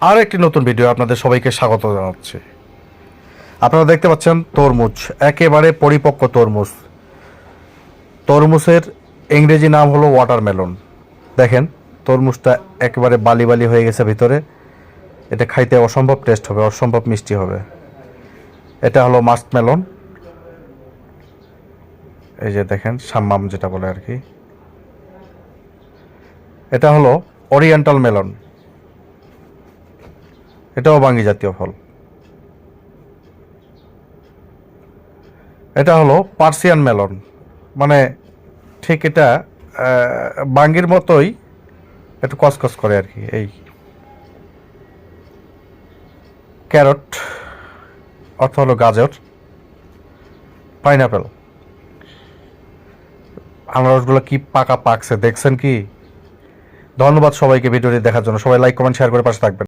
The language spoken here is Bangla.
আর একটি নতুন ভিডিও আপনাদের সবাইকে স্বাগত জানাচ্ছি। আপনারা দেখতে পাচ্ছেন তরমুজ, একেবারে পরিপক্ক তরমুজ। তরমুজের ইংরেজি নাম হলো ওয়াটারমেলন। দেখেন তরমুজটা একেবারে বালি বালি হয়ে গেছে ভিতরে। এটা খাইতে অসম্ভব টেস্ট হবে, অসম্ভব মিষ্টি হবে। এটা হলো মাস্ক মেলন। এই যে দেখেন সাম্মাম যেটা বলে আর কি। এটা হলো ওরিয়েন্টাল মেলন, এটাও বাঙ্গি জাতীয় ফল। এটা হলো পার্সিয়ান মেলন, মানে ঠিক এটা বাঙ্গির মতোই একটু কসকস করে আর কি। এই ক্যারট অর্থ হলো গাজর। পাইনাপেল, আনারসগুলো কি পাকা পাকছে দেখছেন কি? ধন্যবাদ সবাইকে ভিডিওটি দেখার জন্য। সবাই লাইক কমেন্ট শেয়ার করে পাশে থাকবেন।